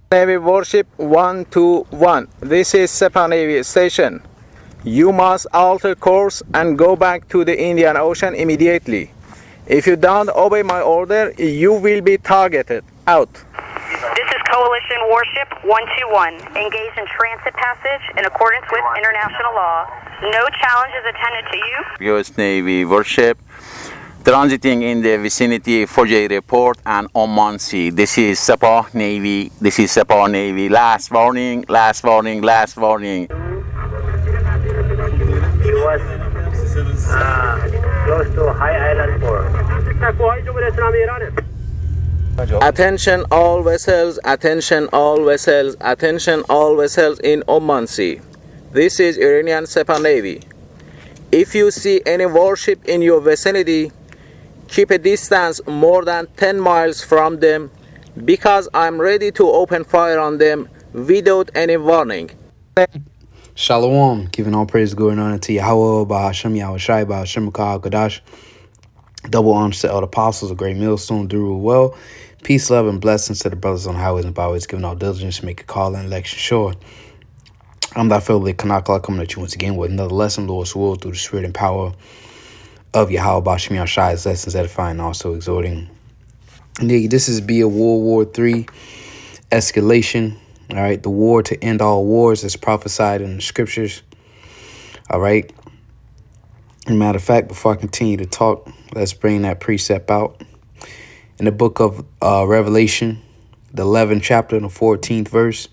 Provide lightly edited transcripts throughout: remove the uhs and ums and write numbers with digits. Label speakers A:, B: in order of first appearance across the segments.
A: Navy Warship 121. This is SEPA Navy Station. You must alter course and go back to the Indian Ocean immediately. If you don't obey my order, you will be targeted. Out.
B: This is Coalition Warship 121. Engage in transit passage in accordance with international law. No challenge is attended to you.
C: U.S. Navy warship transiting in the vicinity of Fujay Report and Oman Sea. This is SEPA Navy. This is SEPA Navy. Last warning, last warning, last warning.
D: He was close to High Island 4.
A: Attention all vessels, attention all vessels, attention all vessels in Oman Sea. This is Iranian SEPA Navy. If you see any warship in your vicinity, keep a distance more than 10 miles from them because I'm ready to open fire on them without any warning.
E: Shalom, giving all praise going on to Yahweh, Bahashem, Yahweh Shai, Bahashem, Kadash. Double honors to all the apostles, a great millstone, do well. Peace, love, and blessings to the brothers on the highways and byways, giving all diligence to make a call and election sure. I'm that Philip Kanakala coming at you once again with another lesson, Lord's will, through the spirit and power of Yahweh, Bahashem, Yahweh Shai's lessons, edifying, also exhorting. Nigga, this is be a World War III escalation. All right, the war to end all wars is prophesied in the scriptures. All right. As a matter of fact, before I continue to talk, let's bring that precept out. In the book of Revelation, the 11th chapter, the 14th verse,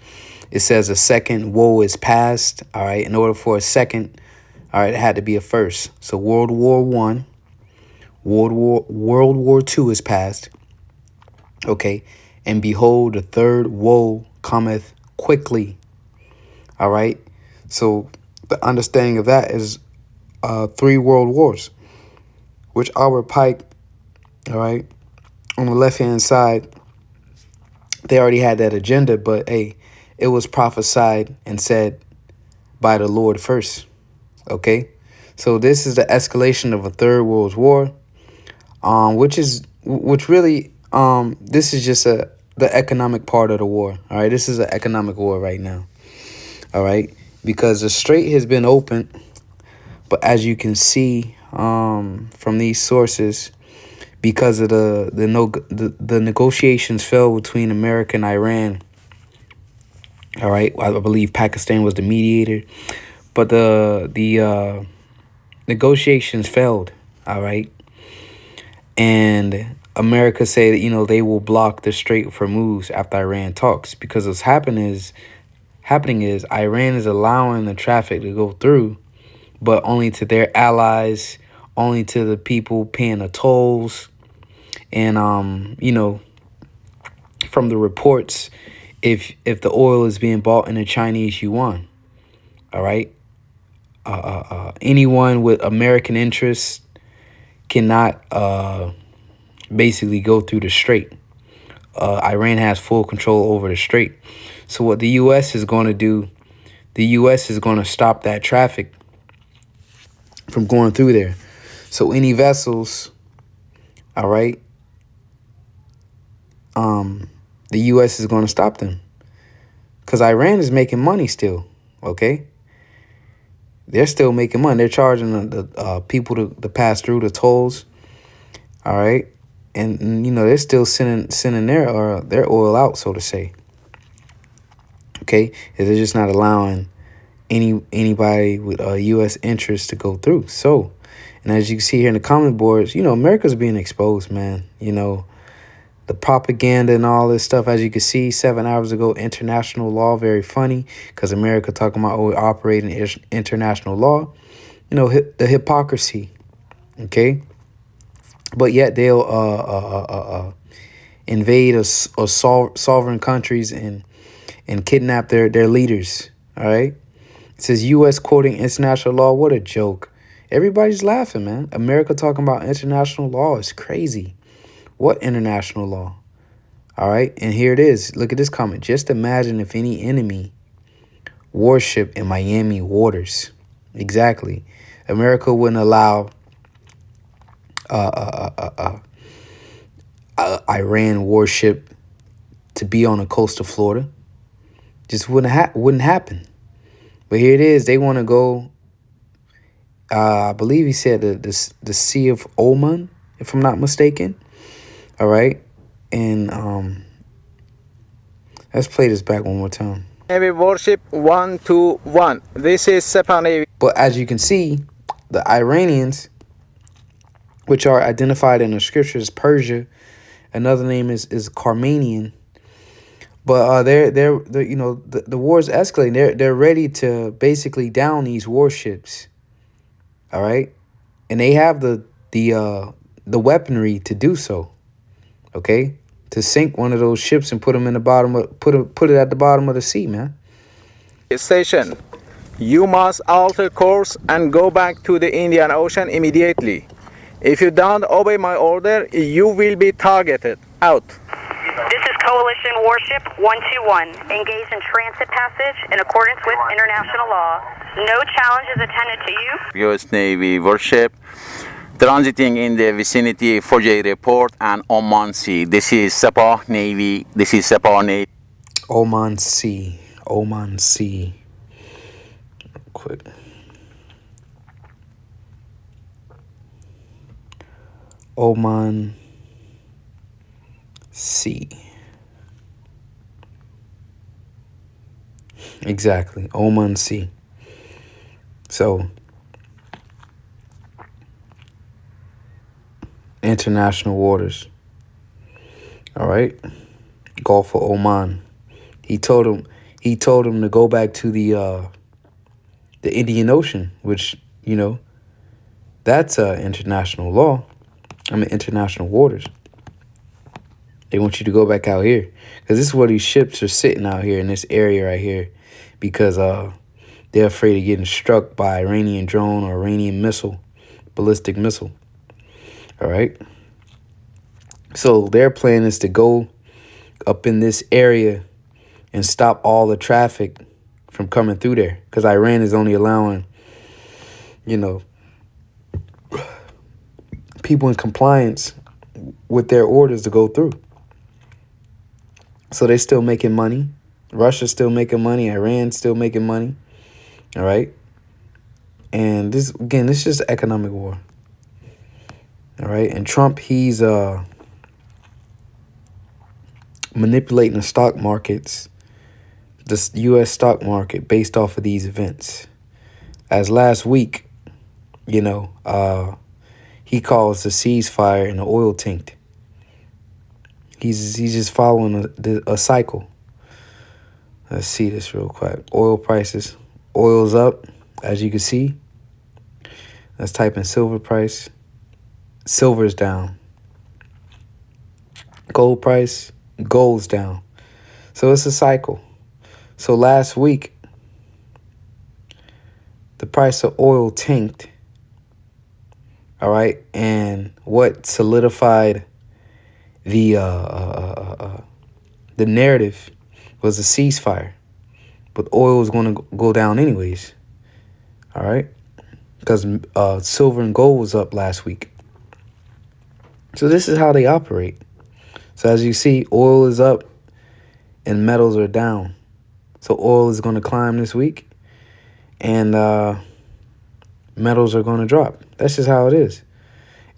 E: it says a second woe is past. All right. In order for a second, all right, it had to be a first. So World War I, World War II is past. Okay. And behold, the third woe cometh quickly. All right. So the understanding of that is 3 world wars, which Albert Pike, all right, on the left hand side, they already had that agenda, but hey, it was prophesied and said by the Lord first. Okay. So this is the escalation of a third world war, which really this is just the economic part of the war. All right. This is an economic war right now. All right. Because the strait has been opened. But as you can see from these sources, because of the negotiations fell between America and Iran. All right. I believe Pakistan was the mediator. But the negotiations failed. All right. And America said, they will block the Strait for moves after Iran talks, because what's happening is Iran is allowing the traffic to go through, but only to their allies, only to the people paying the tolls. And, from the reports, if the oil is being bought in the Chinese yuan, all right, anyone with American interests cannot basically go through the strait. Iran has full control over the strait. So what the U.S. is going to do, the U.S. is going to stop that traffic from going through there. So any vessels, all right, the U.S. is going to stop them, because Iran is making money still. Okay. They're still making money. They're charging the people to pass through the tolls. All right. And they're still sending their oil out, so to say. Okay. They're just not allowing anybody with U.S. interests to go through. So, and as you can see here in the comment boards, America's being exposed, man. The propaganda and all this stuff, as you can see, 7 hours ago, international law, very funny, because America talking about operating international law, the hypocrisy, okay? But yet they'll invade sovereign countries and kidnap their leaders, all right? It says U.S. quoting international law. What a joke. Everybody's laughing, man. America talking about international law is crazy. What international law? All right. And here it is. Look at this comment. Just imagine if any enemy warship in Miami waters. Exactly. America wouldn't allow Iran warship to be on the coast of Florida. Just wouldn't happen. But here it is. They want to go. I believe he said the Sea of Oman, if I'm not mistaken. All right, and let's play this back one more time.
A: Navy warship 121. This is Sepa Navy.
E: But as you can see, the Iranians, which are identified in the scriptures, Persia, another name is Carmanian. But they're the war is escalating. They're ready to basically down these warships. All right, and they have the weaponry to do so. Okay, to sink one of those ships and put them in the bottom of put it at the bottom of the sea, man.
A: Station. You must alter course and go back to the Indian Ocean immediately. If you don't obey my order, you will be targeted. Out.
B: This is Coalition Warship 121. Engage in transit passage in accordance with international law. No challenge is attended to you.
C: US Navy warship transiting in the vicinity of Fujairah Port and Oman Sea. This is Sepa Navy. This is Sepa Navy.
E: Oman Sea. Oman Sea. Quick. Oman Sea. Exactly. Oman Sea. So, international waters. All right. Gulf of Oman. He told him to go back to the Indian Ocean, which, that's international law. International waters. They want you to go back out here because this is where these ships are sitting out here in this area right here because they're afraid of getting struck by Iranian drone or Iranian missile, ballistic missile. All right. So their plan is to go up in this area and stop all the traffic from coming through there because Iran is only allowing, people in compliance with their orders to go through. So they're still making money. Russia's still making money. Iran's still making money. All right. And this is just economic war. All right. And Trump, he's manipulating the stock markets, the U.S. stock market, based off of these events. As last week, he calls the ceasefire and the oil tanked. He's just following a cycle. Let's see this real quick. Oil prices. Oil's up, as you can see. Let's type in silver price. Silver's down. Gold price. Gold's down. So it's a cycle. So last week, the price of oil tanked. All right. And what solidified the narrative was a ceasefire. But oil was going to go down anyways. All right. Because silver and gold was up last week. So this is how they operate. So as you see, oil is up and metals are down. So oil is going to climb this week and metals are going to drop. That's just how it is.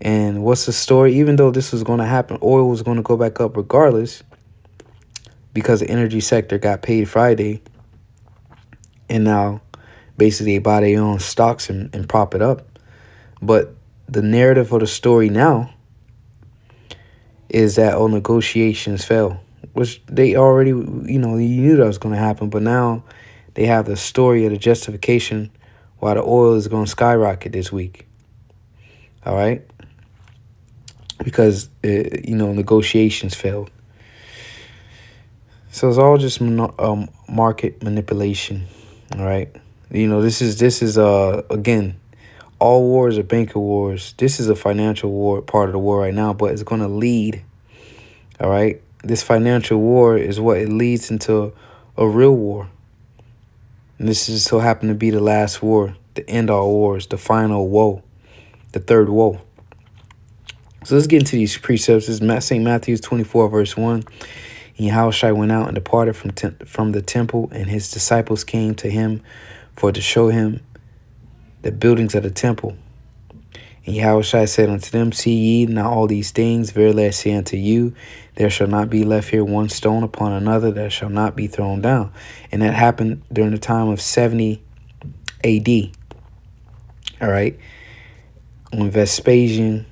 E: And what's the story? Even though this was going to happen, oil was going to go back up regardless because the energy sector got paid Friday. And now basically they buy their own stocks and prop it up. But the narrative of the story now is that all negotiations fell, which they already, you knew that was going to happen. But now they have the story of the justification why the oil is going to skyrocket this week. All right. Because, negotiations failed. So it's all just market manipulation. All right. This is again, all wars are banker wars. This is a financial war, part of the war right now, but it's going to lead. All right. This financial war is what it leads into a real war. And this is so happened to be the last war, the end all wars, the final woe, the third woe. So let's get into these precepts. This is St. Matthew 24, verse 1. And Yahushua went out and departed from the temple, and his disciples came to him for to show him the buildings of the temple. And Yahushua said unto them, See ye now all these things? Verily I say unto you, there shall not be left here one stone upon another that shall not be thrown down. And that happened during the time of 70 AD. All right. When Vespasian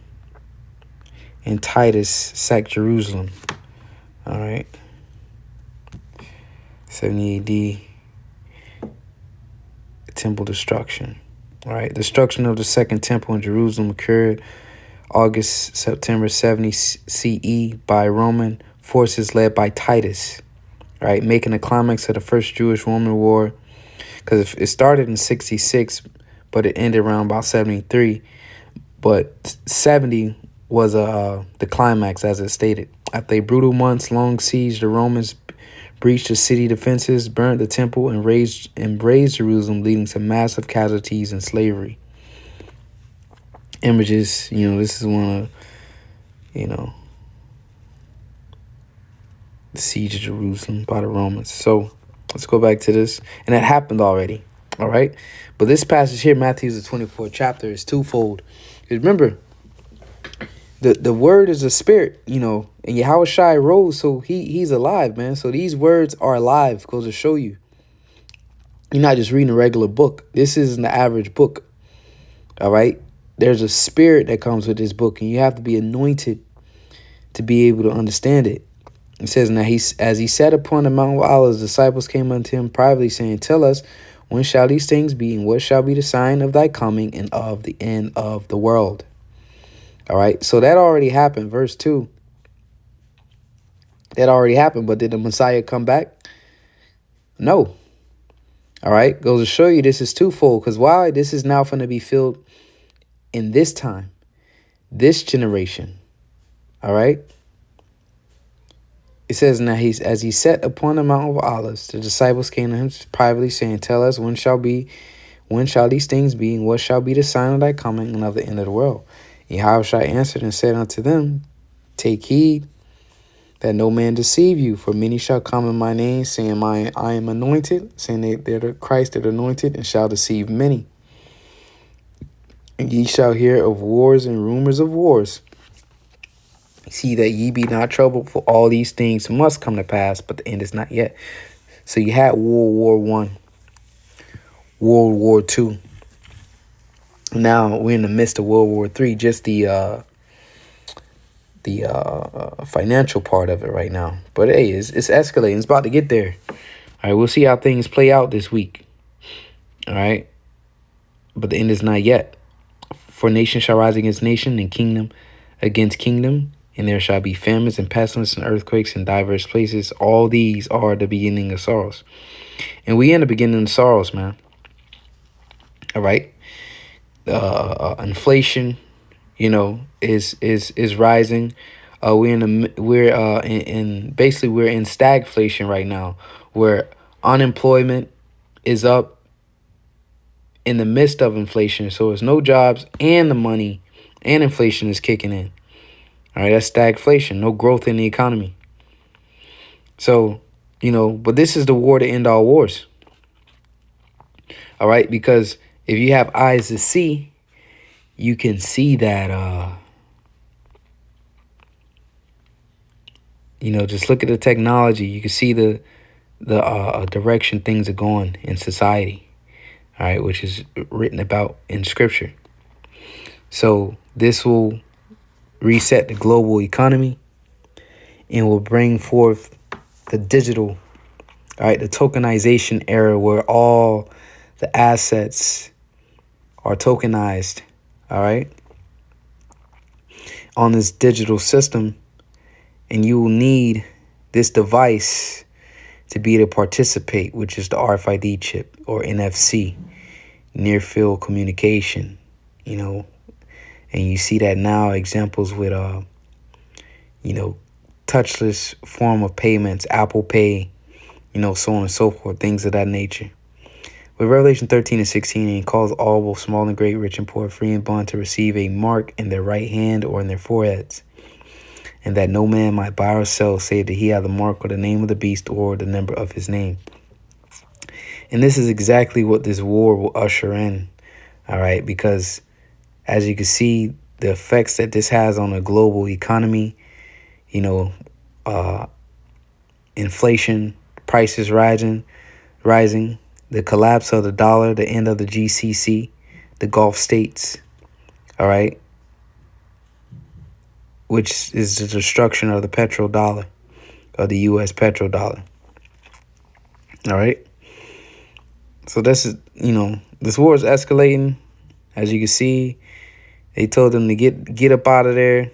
E: and Titus sacked Jerusalem. All right. 70 AD. Temple destruction. All right. Destruction of the second temple in Jerusalem occurred September 70 CE by Roman forces led by Titus. All right. Making the climax of the first Jewish-Roman war. Because it started in 66, but it ended around about 73. But 70 was the climax, as it stated. After a brutal months-long siege, the Romans breached the city defenses, burned the temple, and razed Jerusalem, leading to massive casualties and slavery. Images, this is one of, the siege of Jerusalem by the Romans. So let's go back to this. And that happened already, all right? But this passage here, Matthew's the 24th chapter, is twofold. Remember, the word is a spirit, and Yahushua rose, so he's alive, man. So these words are alive, goes to show you. You're not just reading a regular book. This isn't the average book, all right? There's a spirit that comes with this book, and you have to be anointed to be able to understand it. It says, Now as he sat upon the Mount of Olives, disciples came unto him privately, saying, Tell us, when shall these things be, and what shall be the sign of thy coming and of the end of the world? All right, so that already happened. Verse 2. That already happened, but did the Messiah come back? No. All right, goes to show you this is twofold, because why? This is now going to be filled in this time, this generation. All right. It says, Now as he sat upon the Mount of Olives, the disciples came to him privately, saying, Tell us, when shall these things be, and what shall be the sign of thy coming and of the end of the world? Yahushua answered and said unto them, Take heed that no man deceive you, for many shall come in my name, saying, I am anointed, saying they're the Christ that anointed, and shall deceive many. And ye shall hear of wars and rumors of wars. See that ye be not troubled, for all these things must come to pass, but the end is not yet. So you had World War I, World War II. Now we're in the midst of World War III, just the financial part of it right now. But hey, it's escalating. It's about to get there. All right, we'll see how things play out this week. All right, but the end is not yet. For nation shall rise against nation, and kingdom against kingdom, and there shall be famines and pestilence and earthquakes in diverse places. All these are the beginning of sorrows. And we in the beginning of sorrows, man. All right. Inflation, is rising. We're in stagflation right now, where unemployment is up in the midst of inflation. So there's no jobs, and the money and inflation is kicking in. All right, that's stagflation, no growth in the economy. So, but this is the war to end all wars. All right, because if you have eyes to see, you can see that, just look at the technology. You can see the direction things are going in society, all right, which is written about in scripture. So this will reset the global economy and will bring forth the digital, all right, the tokenization era, where all the assets are tokenized, all right, on this digital system. And you will need this device to be able to participate, which is the RFID chip, or NFC, near field communication, and you see that now, examples with, touchless form of payments, Apple Pay, so on and so forth, things of that nature. With Revelation 13:16, he calls all, both small and great, rich and poor, free and bond, to receive a mark in their right hand or in their foreheads. and that no man might buy or sell save that he have the mark or the name of the beast or the number of his name. And this is exactly what this war will usher in, all right? Because as you can see, the effects that this has on the global economy, inflation, prices rising, the collapse of the dollar, the end of the GCC, the Gulf states, all right, which is the destruction of the petrodollar, of the U.S. petrodollar, all right? So this is, this war is escalating. As you can see, they told them to get up out of there.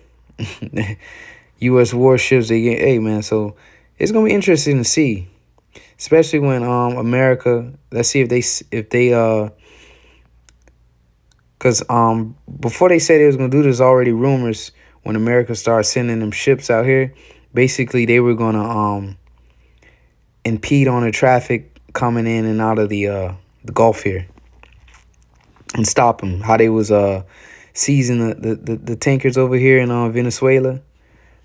E: U.S. warships, hey, man, so it's going to be interesting to see, especially when America, let's see if they because before they said they was going to do this, already rumors when America started sending them ships out here, basically they were going to impede on the traffic coming in and out of the Gulf here and stop them. How they was seizing the tankers over here in Venezuela,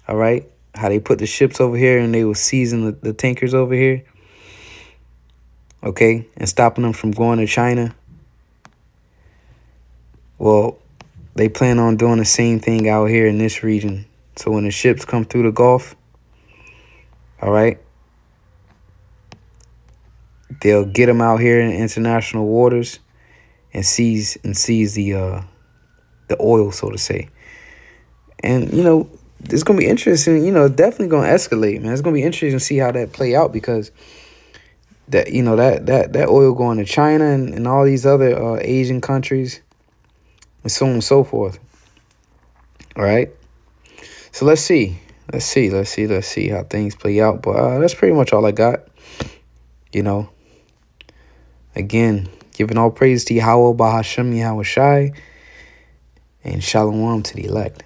E: all right? How they put the ships over here and they was seizing the tankers over here, okay, and stopping them from going to China. Well, they plan on doing the same thing out here in this region. So when the ships come through the Gulf, all right, they'll get them out here in international waters and seize the oil, so to say. And it's gonna be interesting. Definitely gonna escalate, man. It's gonna be interesting to see how that play out, because that that oil going to China and all these other Asian countries, and so on and so forth. All right. So let's see how things play out. But that's pretty much all I got. Again, giving all praise to Yahweh Bahashem Yahweh Shai, and Shalom to the elect.